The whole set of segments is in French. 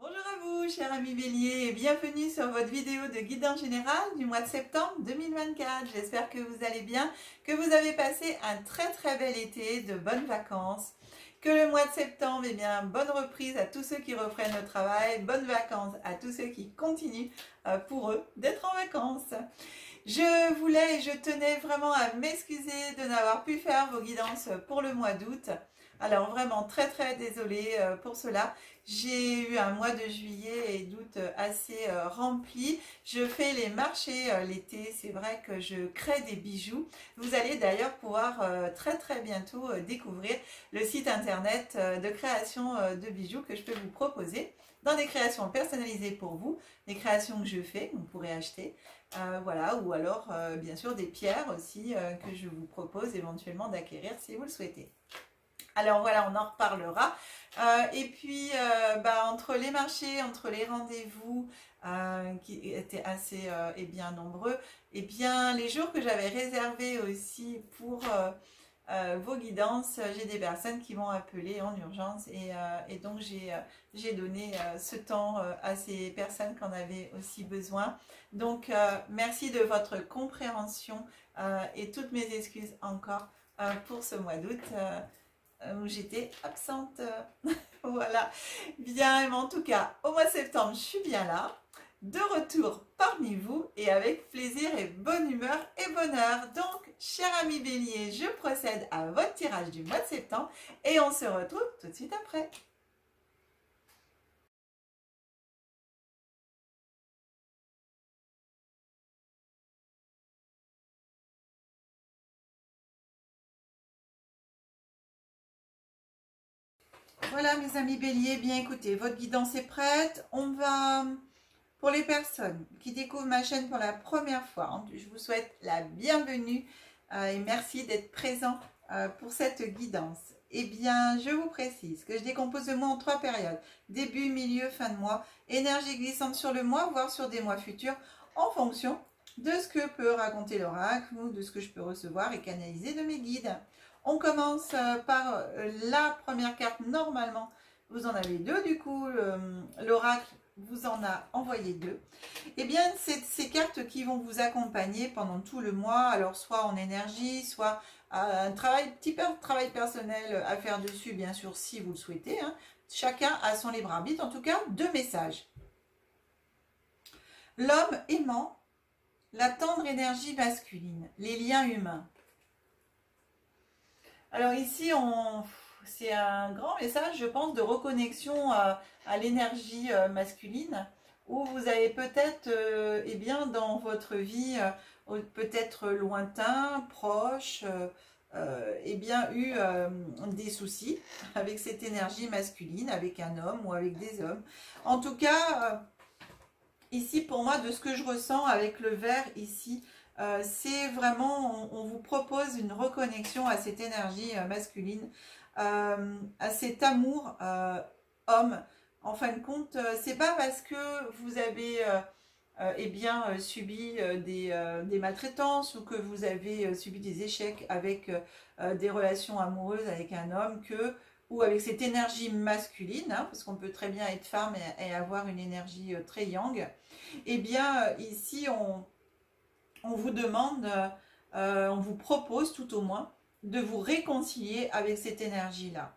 Bonjour à vous, chers amis Bélier, et bienvenue sur votre vidéo de guidance générale du mois de septembre 2024. J'espère que vous allez bien, que vous avez passé un très bel été, de bonnes vacances, que le mois de septembre, eh bien, bonne reprise à tous ceux qui reprennent le travail, bonnes vacances à tous ceux qui continuent pour eux d'être en vacances. Je tenais vraiment à m'excuser de n'avoir pu faire vos guidances pour le mois d'août. Alors vraiment très désolée pour cela. J'ai eu un mois de juillet et d'août assez rempli. Je fais les marchés l'été, c'est vrai que je crée des bijoux. Vous allez d'ailleurs pouvoir très bientôt découvrir le site internet de création de bijoux que je peux vous proposer dans des créations personnalisées pour vous, des créations que je fais, que vous pourrez acheter. Voilà, ou alors bien sûr des pierres aussi que je vous propose éventuellement d'acquérir si vous le souhaitez. Alors voilà, on en reparlera. Et puis, entre les marchés, entre les rendez-vous qui étaient assez et bien nombreux, et bien les jours que j'avais réservés aussi pour vos guidances, j'ai des personnes qui m'ont appelé en urgence et donc j'ai donné ce temps à ces personnes qui en avaient aussi besoin. Donc, merci de votre compréhension et toutes mes excuses encore pour ce mois d'août. Où j'étais absente. Voilà. Bien, mais en tout cas, au mois de septembre, je suis bien là, de retour parmi vous et avec plaisir et bonne humeur et bonheur. Donc, cher ami Bélier, je procède à votre tirage du mois de septembre et on se retrouve tout de suite après. Voilà mes amis Bélier, bien écoutez, votre guidance est prête. On va, pour les personnes qui découvrent ma chaîne pour la première fois, je vous souhaite la bienvenue et merci d'être présent pour cette guidance. Eh bien, je vous précise que je décompose le mois en 3 périodes, début, milieu, fin de mois, énergie glissante sur le mois, voire sur des mois futurs, en fonction de ce que peut raconter l'oracle ou de ce que je peux recevoir et canaliser de mes guides. On commence par la première carte. Normalement, vous en avez 2 du coup. L'oracle vous en a envoyé 2. Eh bien, c'est ces cartes qui vont vous accompagner pendant tout le mois. Alors, soit en énergie, soit un petit travail personnel à faire dessus, bien sûr, si vous le souhaitez. Hein. Chacun a son libre arbitre. En tout cas, 2 messages. L'homme aimant, la tendre énergie masculine, les liens humains. Alors ici, c'est un grand message, je pense, de reconnexion à l'énergie masculine, où vous avez peut-être, eh bien, dans votre vie, peut-être lointain, proche, eh bien, eu des soucis avec cette énergie masculine, avec un homme ou avec des hommes. En tout cas, ici, pour moi, de ce que je ressens avec le vert ici, c'est vraiment, on vous propose une reconnexion à cette énergie masculine, à cet amour homme. En fin de compte, c'est pas parce que vous avez eh bien, subi des maltraitances ou que vous avez subi des échecs avec des relations amoureuses avec un homme ou avec cette énergie masculine, hein, parce qu'on peut très bien être femme et avoir une énergie très yang. Eh bien, ici, on vous demande, on vous propose tout au moins de vous réconcilier avec cette énergie-là.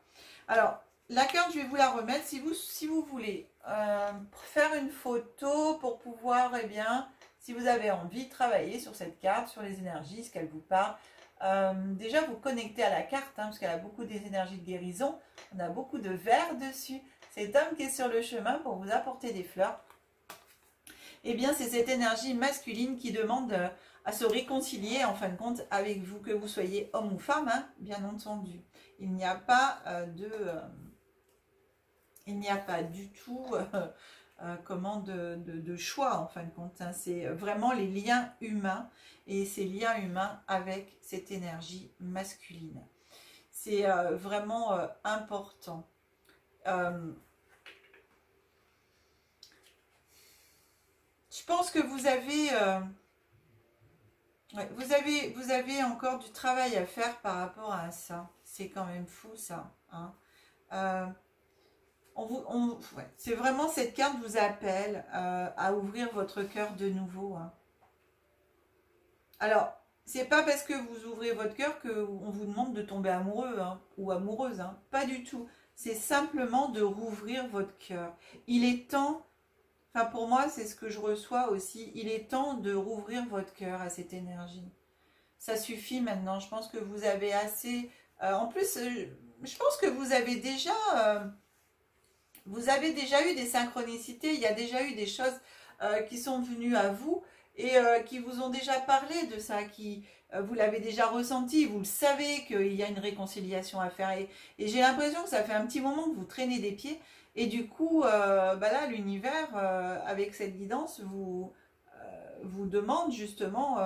Alors, la carte, je vais vous la remettre si vous voulez faire une photo pour pouvoir, eh bien, si vous avez envie de travailler sur cette carte, sur les énergies, ce qu'elle vous parle. Déjà, vous connectez à la carte, hein, parce qu'elle a beaucoup des énergies de guérison. On a beaucoup de vert dessus. Cet homme qui est sur le chemin pour vous apporter des fleurs. Eh bien, c'est cette énergie masculine qui demande à se réconcilier, en fin de compte, avec vous, que vous soyez homme ou femme, hein, bien entendu. Il n'y a pas du tout de choix, en fin de compte. Hein. C'est vraiment les liens humains et ces liens humains avec cette énergie masculine. C'est vraiment important. Je pense que vous avez encore du travail à faire par rapport à ça. C'est quand même fou ça. Hein. Ouais, c'est vraiment cette carte vous appelle à ouvrir votre cœur de nouveau. Hein. Alors, c'est pas parce que vous ouvrez votre cœur qu'on vous demande de tomber amoureux hein, ou amoureuse. Hein. Pas du tout. C'est simplement de rouvrir votre cœur. Il est temps, enfin pour moi c'est ce que je reçois aussi, il est temps de rouvrir votre cœur à cette énergie. Ça suffit maintenant, je pense que vous avez assez... en plus, je pense que vous avez déjà eu des synchronicités, il y a déjà eu des choses qui sont venues à vous et qui vous ont déjà parlé de ça, qui vous l'avez déjà ressenti, vous le savez qu'il y a une réconciliation à faire. Et j'ai l'impression que ça fait un petit moment que vous traînez des pieds. Et du coup, bah là, l'univers, avec cette guidance, vous demande justement,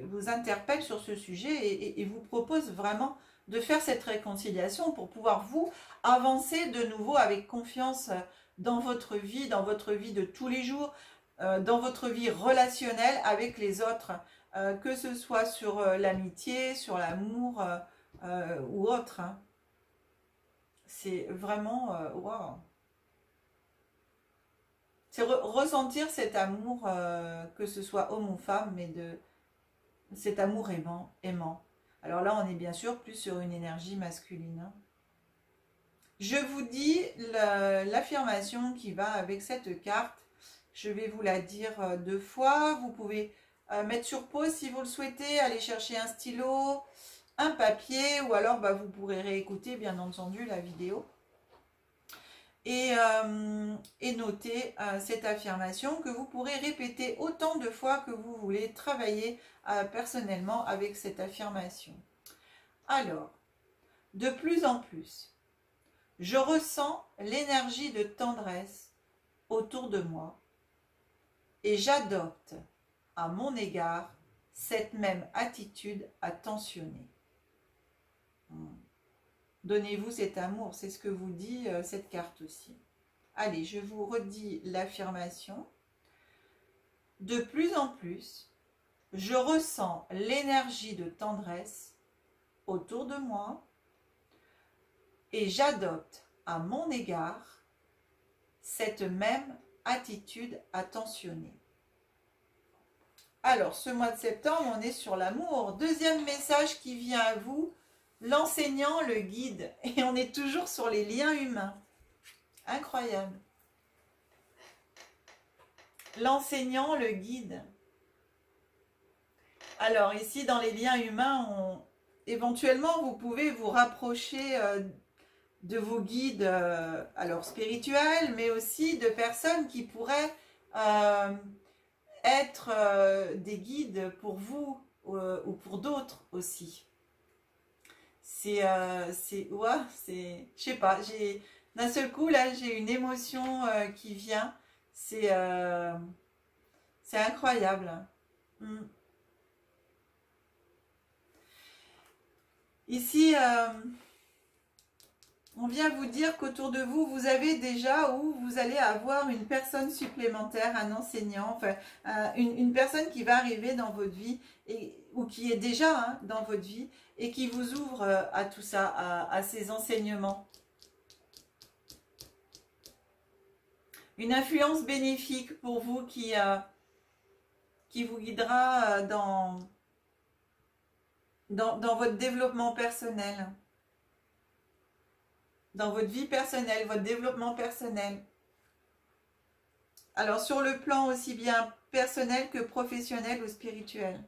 vous interpelle sur ce sujet et vous propose vraiment de faire cette réconciliation pour pouvoir vous avancer de nouveau avec confiance dans votre vie de tous les jours, dans votre vie relationnelle avec les autres, que ce soit sur l'amitié, sur l'amour ou autre. Hein. C'est vraiment waouh. C'est ressentir cet amour, que ce soit homme ou femme, mais de cet amour aimant. Alors là, on est bien sûr plus sur une énergie masculine. Hein. Je vous dis l'affirmation qui va avec cette carte. Je vais vous la dire 2 fois. Vous pouvez mettre sur pause si vous le souhaitez. Aller chercher un stylo, un papier ou alors bah, vous pourrez réécouter bien entendu la vidéo. Et noter cette affirmation que vous pourrez répéter autant de fois que vous voulez travailler personnellement avec cette affirmation. Alors, de plus en plus, je ressens l'énergie de tendresse autour de moi et j'adopte à mon égard cette même attitude attentionnée. Donnez-vous cet amour, c'est ce que vous dit cette carte aussi. Allez, je vous redis l'affirmation. De plus en plus, je ressens l'énergie de tendresse autour de moi et j'adopte à mon égard cette même attitude attentionnée. Alors, ce mois de septembre, on est sur l'amour. Deuxième message qui vient à vous. L'enseignant, le guide. Et on est toujours sur les liens humains. Incroyable. L'enseignant, le guide. Alors ici, dans les liens humains, éventuellement, vous pouvez vous rapprocher de vos guides alors spirituels, mais aussi de personnes qui pourraient être des guides pour vous ou pour d'autres aussi. Ouais, je sais pas, d'un seul coup là j'ai une émotion qui vient, c'est incroyable. Ici on vient vous dire qu'autour de vous, vous avez déjà ou vous allez avoir une personne supplémentaire, un enseignant, enfin une personne qui va arriver dans votre vie ou qui est déjà dans votre vie et qui vous ouvre à tout ça, à ces enseignements. Une influence bénéfique pour vous qui vous guidera dans votre développement personnel. Dans votre vie personnelle, votre développement personnel. Alors sur le plan aussi bien personnel que professionnel ou spirituel.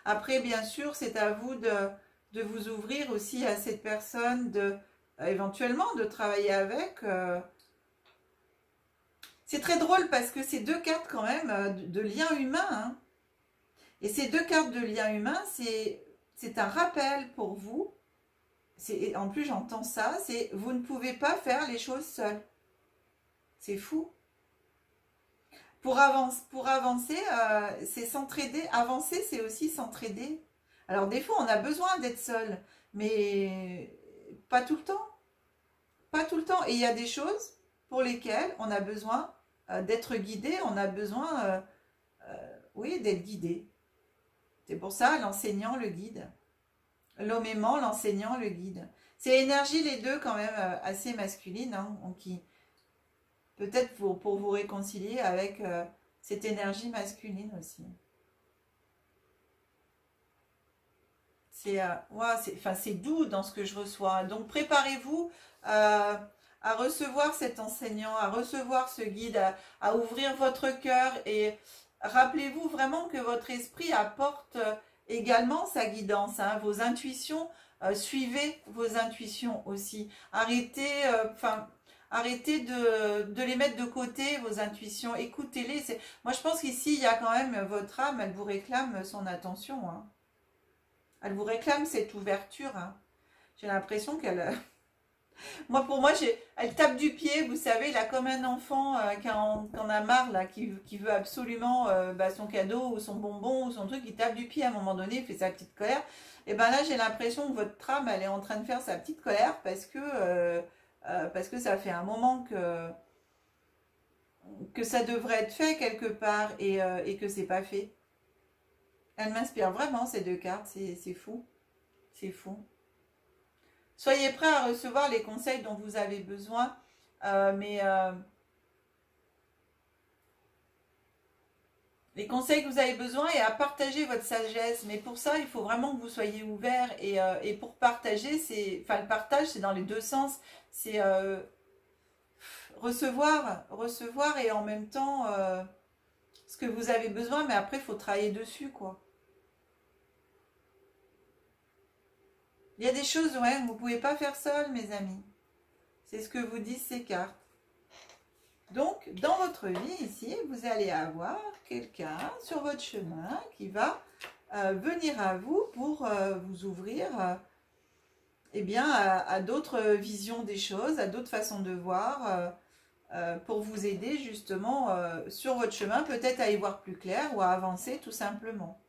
Après bien sûr c'est à vous de vous ouvrir aussi à cette personne, éventuellement de travailler avec. C'est très drôle parce que ces 2 cartes quand même de lien humain. Hein. Et ces 2 cartes de lien humain, c'est un rappel pour vous. En plus j'entends ça, c'est vous ne pouvez pas faire les choses seul. C'est fou. Pour avancer, c'est s'entraider. Avancer, c'est aussi s'entraider. Alors des fois, on a besoin d'être seul, mais pas tout le temps. Pas tout le temps. Et il y a des choses pour lesquelles on a besoin d'être guidé, on a besoin, oui, d'être guidé. C'est pour ça l'enseignant, le guide. L'homme l'enseignant, le guide. C'est l'énergie, les deux, quand même, assez masculine, hein, peut-être pour vous réconcilier avec cette énergie masculine aussi. C'est doux dans ce que je reçois. Donc préparez-vous à recevoir cet enseignant, à recevoir ce guide, à ouvrir votre cœur et rappelez-vous vraiment que votre esprit apporte également sa guidance, hein, vos intuitions, suivez vos intuitions aussi. Arrêtez de les mettre de côté, vos intuitions, écoutez-les. Moi je pense qu'ici il y a quand même votre âme, elle vous réclame son attention, hein. Elle vous réclame cette ouverture, hein. J'ai l'impression qu'elle... pour moi, elle tape du pied, vous savez, là, comme un enfant qui en a marre, là, qui veut absolument son cadeau ou son bonbon ou son truc, il tape du pied à un moment donné, il fait sa petite colère. Et bien là, j'ai l'impression que votre âme, elle est en train de faire sa petite colère parce que ça fait un moment que ça devrait être fait quelque part et que c'est pas fait. Elle m'inspire vraiment, ces deux cartes, c'est fou. C'est fou. Soyez prêts à recevoir les conseils dont vous avez besoin, les conseils que vous avez besoin et à partager votre sagesse. Mais pour ça, il faut vraiment que vous soyez ouverts et pour partager, le partage, c'est dans les deux sens. C'est recevoir et en même temps ce que vous avez besoin, mais après, il faut travailler dessus, quoi. Il y a des choses, ouais, vous ne pouvez pas faire seul, mes amis. C'est ce que vous disent ces cartes. Donc, dans votre vie, ici, vous allez avoir quelqu'un sur votre chemin qui va venir à vous pour vous ouvrir à d'autres visions des choses, à d'autres façons de voir, pour vous aider justement sur votre chemin, peut-être à y voir plus clair ou à avancer tout simplement.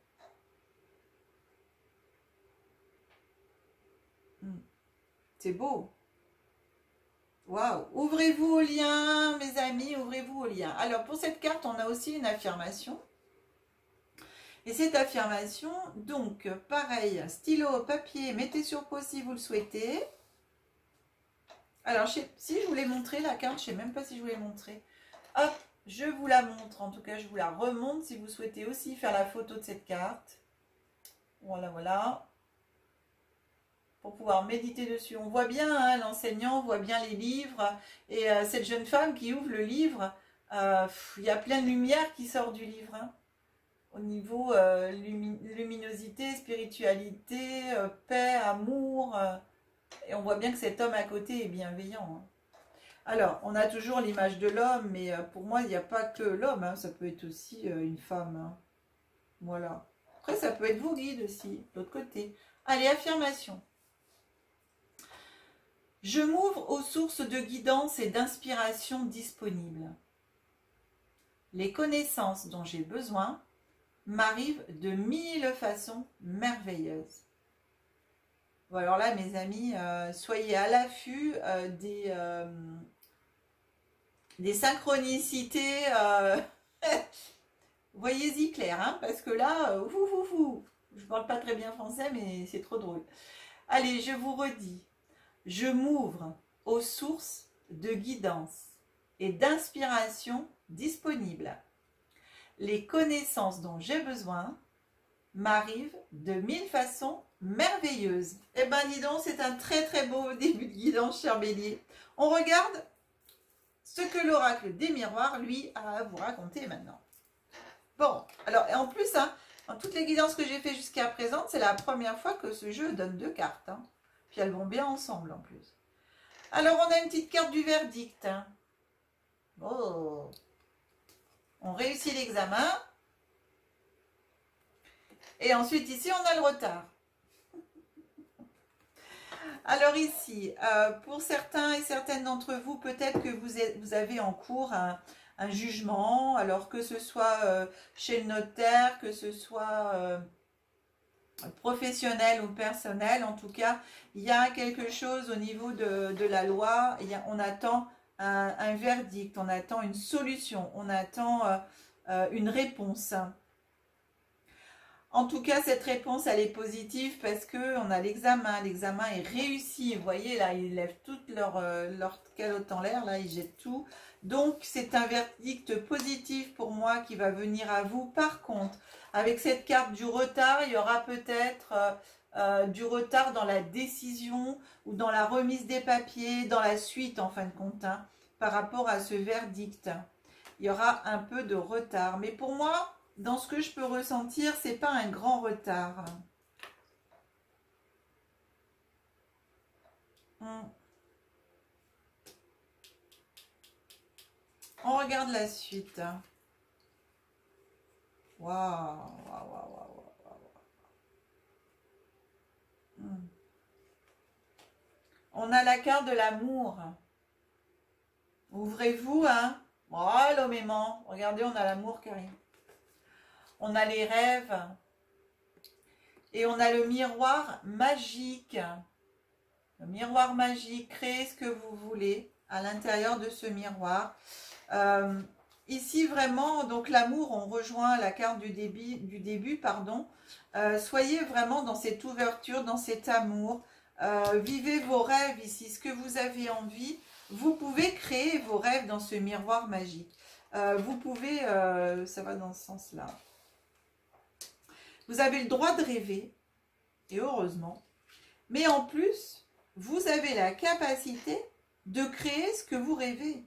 C'est beau. Waouh. Ouvrez-vous au lien, mes amis, ouvrez-vous au lien. Alors, pour cette carte, on a aussi une affirmation. Et cette affirmation, donc, pareil, stylo, papier, mettez sur pause si vous le souhaitez. Alors, si je vous l'ai montré, la carte, je ne sais même pas si je vous l'ai montré. Hop, je vous la montre. En tout cas, je vous la remonte si vous souhaitez aussi faire la photo de cette carte. Voilà, voilà. Pour pouvoir méditer dessus. On voit bien, hein, l'enseignant voit bien les livres. Et cette jeune femme qui ouvre le livre, il y a plein de lumière qui sort du livre. Hein, au niveau luminosité, spiritualité, paix, amour. Et on voit bien que cet homme à côté est bienveillant. Hein. Alors, on a toujours l'image de l'homme, mais pour moi, il n'y a pas que l'homme. Hein, ça peut être aussi une femme. Hein. Voilà. Après, ça peut être vos guides aussi, de l'autre côté. Allez, affirmation. Je m'ouvre aux sources de guidance et d'inspiration disponibles. Les connaissances dont j'ai besoin m'arrivent de 1000 façons merveilleuses. Bon, alors là, mes amis, soyez à l'affût des synchronicités. Voyez-y clair, hein, parce que là, je ne parle pas très bien français, mais c'est trop drôle. Allez, je vous redis. Je m'ouvre aux sources de guidance et d'inspiration disponibles. Les connaissances dont j'ai besoin m'arrivent de 1000 façons merveilleuses. Eh ben dis donc, c'est un très très beau début de guidance, cher Bélier. On regarde ce que l'oracle des miroirs, lui, a à vous raconter maintenant. Bon, alors, et en plus, hein, dans toutes les guidances que j'ai fait jusqu'à présent, c'est la première fois que ce jeu donne 2 cartes. Hein. Puis elles vont bien ensemble en plus. Alors, on a une petite carte du verdict. Hein. Oh. On réussit l'examen. Et ensuite, ici, on a le retard. Alors ici, pour certains et certaines d'entre vous, peut-être que vous avez en cours un jugement, alors que ce soit chez le notaire, que ce soit professionnel ou personnel, en tout cas, il y a quelque chose au niveau de la loi, on attend un verdict, on attend une solution, on attend une réponse. En tout cas, cette réponse, elle est positive parce que on a l'examen. L'examen est réussi. Vous voyez, là, ils lèvent toute leur calotte en l'air. Là, ils jettent tout. Donc, c'est un verdict positif pour moi qui va venir à vous. Par contre, avec cette carte du retard, il y aura peut-être du retard dans la décision ou dans la remise des papiers, dans la suite, en fin de compte, hein, par rapport à ce verdict. Il y aura un peu de retard. Mais pour moi, dans ce que je peux ressentir, c'est pas un grand retard. On regarde la suite. Waouh, waouh, waouh, waouh, waouh. On a la carte de l'amour. Ouvrez-vous, hein. Oh, l'homme aimant. Regardez, on a l'amour qui arrive. On a les rêves. Et on a le miroir magique. Le miroir magique. Créez ce que vous voulez à l'intérieur de ce miroir. Ici, vraiment, donc l'amour, on rejoint la carte du début, pardon. Soyez vraiment dans cette ouverture, dans cet amour. Vivez vos rêves ici, ce que vous avez envie. Vous pouvez créer vos rêves dans ce miroir magique. Vous pouvez, ça va dans ce sens-là. Vous avez le droit de rêver, et heureusement. Mais en plus, vous avez la capacité de créer ce que vous rêvez.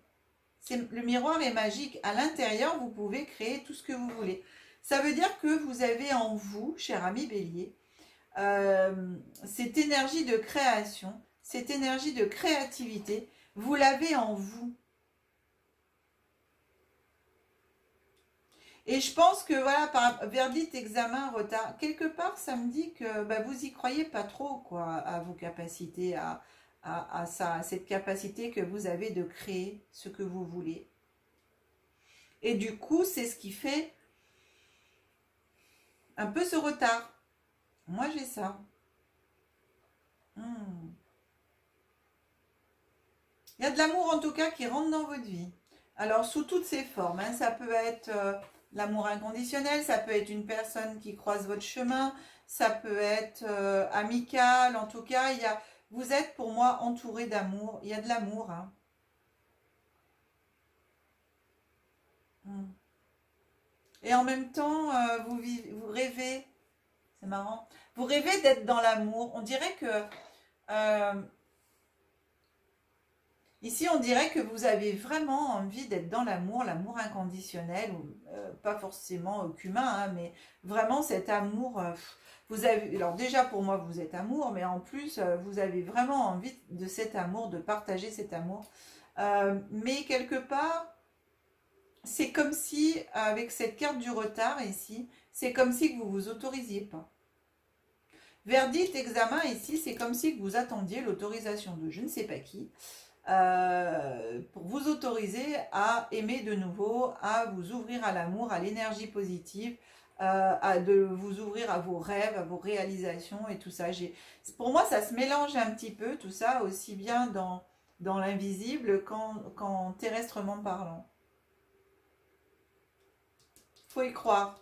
Le miroir est magique. À l'intérieur, vous pouvez créer tout ce que vous voulez. Ça veut dire que vous avez en vous, cher ami Bélier, cette énergie de création, cette énergie de créativité, vous l'avez en vous. Et je pense que, voilà, par verdict, examen, retard, quelque part, ça me dit que bah, vous y croyez pas trop, quoi, à vos capacités, à ça, à cette capacité que vous avez de créer ce que vous voulez. Et du coup, c'est ce qui fait un peu ce retard. Moi, j'ai ça. Il y a de l'amour, en tout cas, qui rentre dans votre vie. Alors, sous toutes ses formes, hein, ça peut être l'amour inconditionnel, ça peut être une personne qui croise votre chemin, ça peut être amical, en tout cas, vous êtes pour moi entouré d'amour, il y a de l'amour. Hein. Et en même temps, vous rêvez, c'est marrant, vous rêvez d'être dans l'amour. On dirait que, ici, on dirait que vous avez vraiment envie d'être dans l'amour, l'amour inconditionnel, ou pas forcément qu'humain, hein, mais vraiment cet amour. Vous avez, alors déjà pour moi, vous êtes amour, mais en plus, vous avez vraiment envie de cet amour, de partager cet amour. Mais quelque part, c'est comme si, avec cette carte du retard ici, c'est comme si vous vous autorisiez pas. Verdict, examen ici, c'est comme si vous attendiez l'autorisation de je ne sais pas qui. Pour vous autoriser à aimer de nouveau, à vous ouvrir à l'amour, à l'énergie positive, de vous ouvrir à vos rêves, à vos réalisations et tout ça. Pour moi, ça se mélange un petit peu, tout ça, aussi bien dans l'invisible qu'en terrestrement parlant. Faut y croire.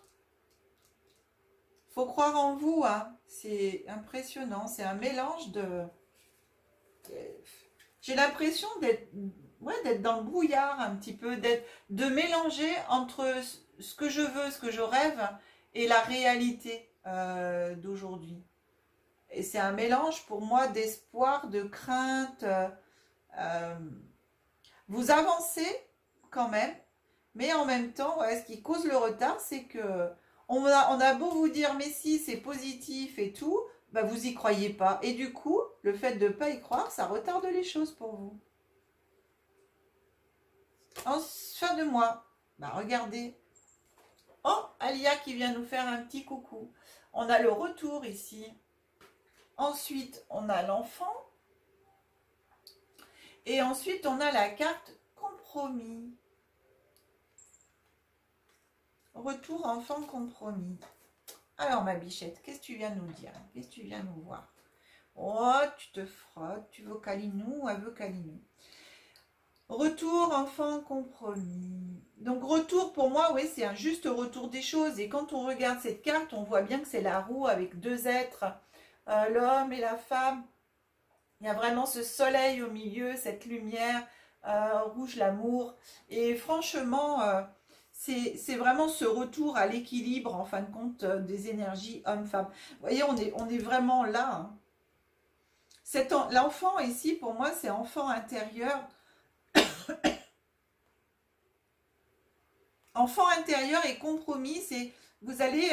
Faut croire en vous, hein. C'est impressionnant, c'est un mélange de... J'ai l'impression d'être dans le brouillard un petit peu, de mélanger entre ce que je veux, ce que je rêve et la réalité d'aujourd'hui. Et c'est un mélange pour moi d'espoir, de crainte. Vous avancez quand même, mais en même temps, ce qui cause le retard, c'est que on a beau vous dire mais si c'est positif et tout, bah, vous y croyez pas. Et du coup, le fait de ne pas y croire, ça retarde les choses pour vous. En fin de mois, bah regardez. Oh, Alia qui vient nous faire un petit coucou. On a le retour ici. Ensuite, on a l'enfant. Et ensuite, on a la carte compromis. Retour enfant compromis. Alors, ma bichette, qu'est-ce que tu viens nous dire? Qu'est-ce que tu viens nous voir? Oh, tu te frottes, tu veux câlinou ou elle veut câlinou? Retour, enfant, compromis. Donc retour, pour moi, oui, c'est un juste retour des choses. Et quand on regarde cette carte, on voit bien que c'est la roue avec deux êtres, l'homme et la femme. Il y a vraiment ce soleil au milieu, cette lumière rouge, l'amour. Et franchement, c'est vraiment ce retour à l'équilibre, en fin de compte, des énergies homme-femme. Vous voyez, on est vraiment là. Hein. L'enfant ici, pour moi, c'est enfant intérieur. Enfant intérieur et compromis, c'est vous allez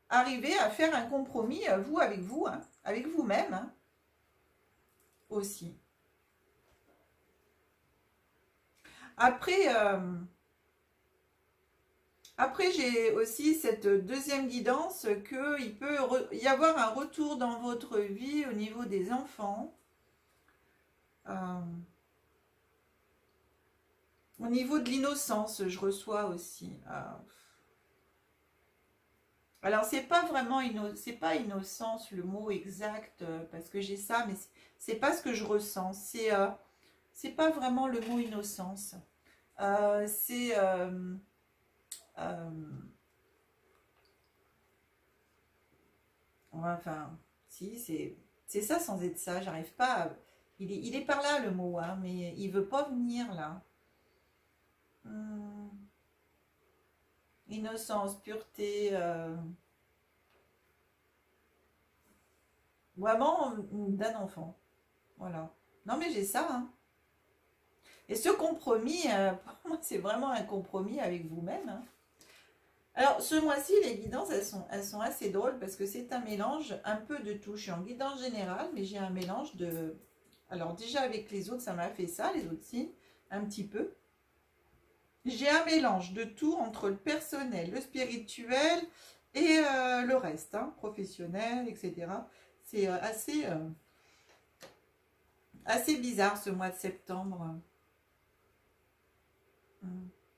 arriver à faire un compromis, vous, hein, avec vous-même hein, aussi. Après, après j'ai aussi cette deuxième guidance qu'il peut y avoir un retour dans votre vie au niveau des enfants. Au niveau de l'innocence, je reçois aussi. Alors, c'est pas vraiment c'est pas innocence le mot exact, parce que j'ai ça, mais c'est pas ce que je ressens. C'est pas vraiment le mot innocence. C'est enfin, si, c'est ça sans être ça. J'arrive pas. Il est par là le mot, hein, mais il veut pas venir là. Innocence, pureté, vraiment d'un enfant. Voilà. Non mais j'ai ça. Hein. Et ce compromis, pour moi, c'est vraiment un compromis avec vous-même. Hein. Alors, ce mois-ci, les guidances, elles sont assez drôles parce que c'est un mélange un peu de tout. Je suis en guidance générale, mais j'ai un mélange de... Alors, déjà, avec les autres, ça m'a fait ça, les autres signes, un petit peu. J'ai un mélange de tout entre le personnel, le spirituel et le reste, hein, professionnel, etc. C'est assez bizarre ce mois de septembre.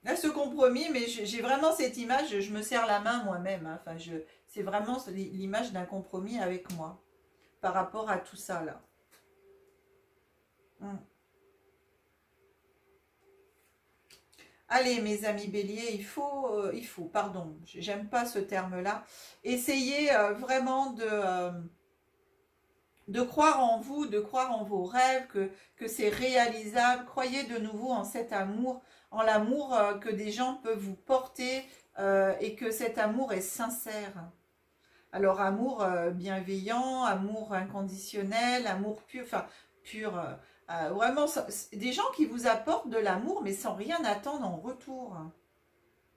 Là, ce compromis, mais j'ai vraiment cette image, je me serre la main moi-même. Hein, enfin, c'est vraiment l'image d'un compromis avec moi par rapport à tout ça là. Hum. Allez, mes amis béliers, il faut, pardon, j'aime pas ce terme-là. Essayez vraiment de croire en vous, de croire en vos rêves, que c'est réalisable. Croyez de nouveau en cet amour, en l'amour que des gens peuvent vous porter et que cet amour est sincère. Alors, amour bienveillant, amour inconditionnel, amour pur, enfin, pur, vraiment, des gens qui vous apportent de l'amour, mais sans rien attendre en retour.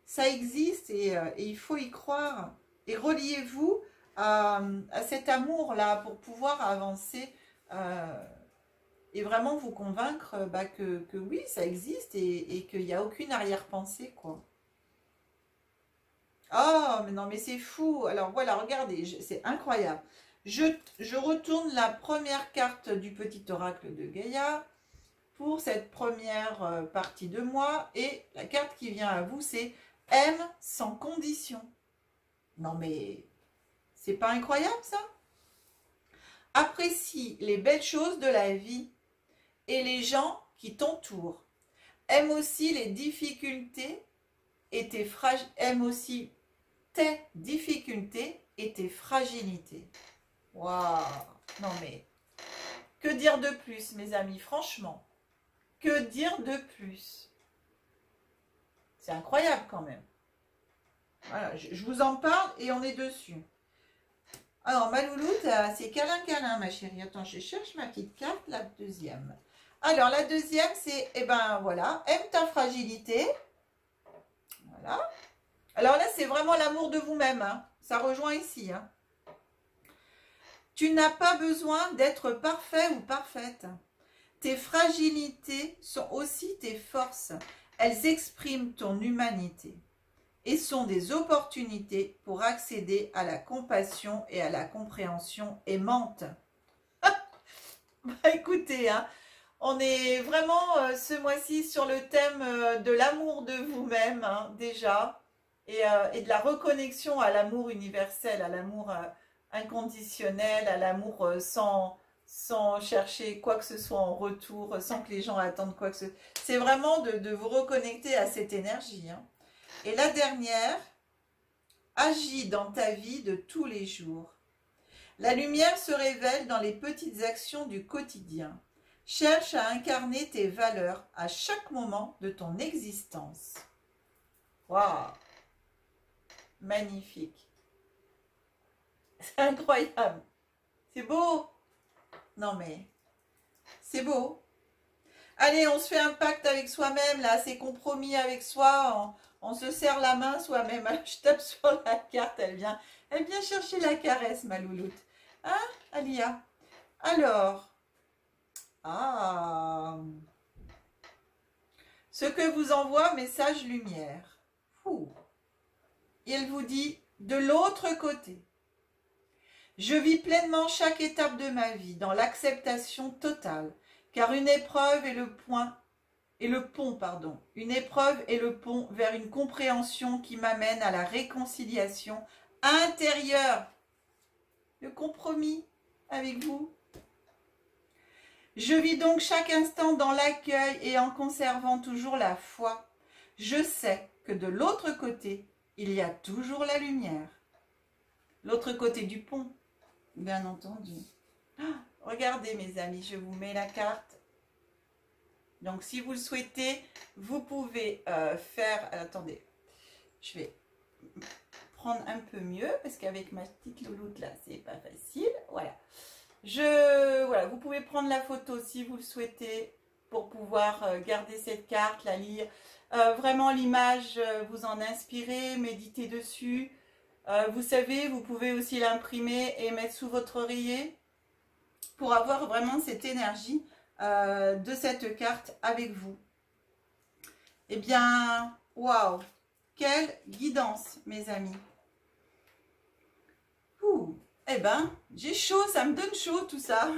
Ça existe et il faut y croire. Et reliez-vous à cet amour-là pour pouvoir avancer et vraiment vous convaincre que oui, ça existe et qu'il n'y a aucune arrière-pensée, quoi. Oh, mais non, mais c'est fou. Alors voilà, regardez, c'est incroyable. Je retourne la première carte du petit oracle de Gaïa pour cette première partie de moi. Et la carte qui vient à vous, c'est aime sans condition. Non, mais c'est pas incroyable ça? Apprécie les belles choses de la vie et les gens qui t'entourent. Aime aussi les difficultés et aime aussi tes difficultés et tes fragilités. Waouh! Non mais, que dire de plus, mes amis? Franchement, que dire de plus? C'est incroyable quand même. Voilà, je vous en parle et on est dessus. Alors, ma louloute, c'est câlin, câlin, ma chérie. Attends, je cherche ma petite carte, la deuxième. Alors, la deuxième, c'est, eh ben, voilà, aime ta fragilité. Voilà. Alors là, c'est vraiment l'amour de vous-même. Hein. Ça rejoint ici. Hein. Tu n'as pas besoin d'être parfait ou parfaite. Tes fragilités sont aussi tes forces. Elles expriment ton humanité et sont des opportunités pour accéder à la compassion et à la compréhension aimante. Bah, écoutez, hein, on est vraiment ce mois-ci sur le thème de l'amour de vous-même, hein, déjà, et de la reconnexion à l'amour universel, à l'amour inconditionnel, à l'amour sans chercher quoi que ce soit en retour, sans que les gens attendent quoi que ce soit. C'est vraiment de vous reconnecter à cette énergie. Hein. Et la dernière, agis dans ta vie de tous les jours. La lumière se révèle dans les petites actions du quotidien. Cherche à incarner tes valeurs à chaque moment de ton existence. Waouh! Magnifique. C'est incroyable. C'est beau. Non mais, c'est beau. Allez, on se fait un pacte avec soi-même, là, c'est compromis avec soi, on se serre la main soi-même. Je tape sur la carte, elle vient chercher la caresse, ma louloute. Hein, Alia? Alors, ce que vous envoie message lumière. Ouh. Il vous dit, de l'autre côté. Je vis pleinement chaque étape de ma vie dans l'acceptation totale, car une épreuve est le pont, une épreuve est le pont vers une compréhension qui m'amène à la réconciliation intérieure, le compromis avec vous. Je vis donc chaque instant dans l'accueil et en conservant toujours la foi. Je sais que de l'autre côté, il y a toujours la lumière. L'autre côté du pont. Bien entendu. Regardez mes amis, je vous mets la carte. Donc si vous le souhaitez, vous pouvez faire... Attendez, je vais prendre un peu mieux parce qu'avec ma petite louloute là, c'est pas facile. Voilà. Voilà, vous pouvez prendre la photo si vous le souhaitez pour pouvoir garder cette carte, la lire. Vraiment l'image, vous en inspirez, méditez dessus. Vous savez, vous pouvez aussi l'imprimer et mettre sous votre oreiller pour avoir vraiment cette énergie de cette carte avec vous. Eh bien, waouh, quelle guidance, mes amis. Ouh, eh ben, j'ai chaud, ça me donne chaud tout ça.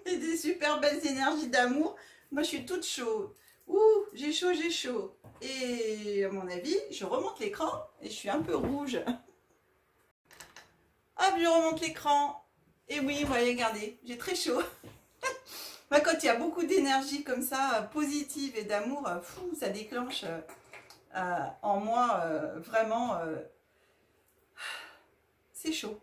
Et des super belles énergies d'amour. Moi, je suis toute chaude. Ouh, j'ai chaud, j'ai chaud. Et à mon avis, je remonte l'écran et je suis un peu rouge. Hop, je remonte l'écran. Et oui, vous voyez, regardez, j'ai très chaud. Bah, quand il y a beaucoup d'énergie comme ça, positive et d'amour, ça déclenche en moi vraiment... c'est chaud.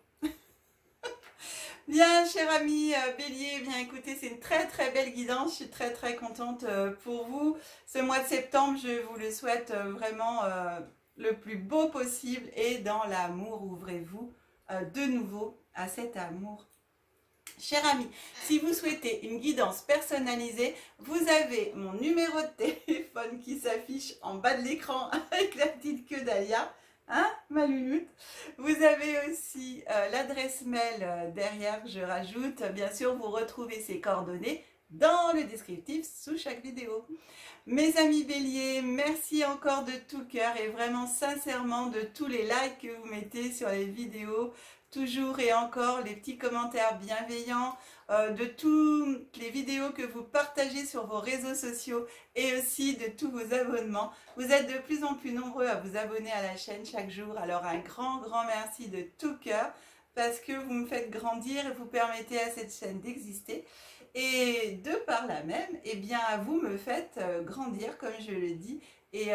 Bien, cher ami Bélier, bien écoutez, c'est une très très belle guidance. Je suis très très contente pour vous. Ce mois de septembre, je vous le souhaite vraiment le plus beau possible. Et dans l'amour, ouvrez-vous de nouveau à cet amour. Cher ami, si vous souhaitez une guidance personnalisée, vous avez mon numéro de téléphone qui s'affiche en bas de l'écran avec la petite queue d'Alia. Hein, ma louloute. Vous avez aussi l'adresse mail derrière, je rajoute. Bien sûr, vous retrouvez ces coordonnées dans le descriptif sous chaque vidéo. Mes amis Bélier, merci encore de tout cœur et vraiment sincèrement de tous les likes que vous mettez sur les vidéos. Toujours et encore les petits commentaires bienveillants, de toutes les vidéos que vous partagez sur vos réseaux sociaux et aussi de tous vos abonnements. Vous êtes de plus en plus nombreux à vous abonner à la chaîne chaque jour. Alors un grand merci de tout cœur parce que vous me faites grandir et vous permettez à cette chaîne d'exister. Et de par là même, eh bien vous me faites grandir comme je le dis et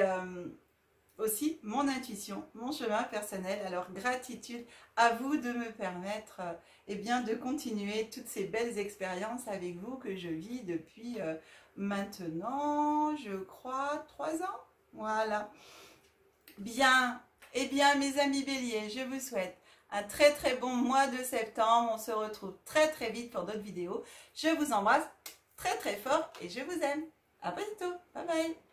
aussi mon intuition, mon chemin personnel. Alors gratitude à vous de me permettre eh bien, de continuer toutes ces belles expériences avec vous que je vis depuis maintenant, je crois, 3 ans. Voilà. Bien, eh bien mes amis Bélier, je vous souhaite un très très bon mois de septembre. On se retrouve très très vite pour d'autres vidéos. Je vous embrasse très très fort et je vous aime. À bientôt. Bye bye.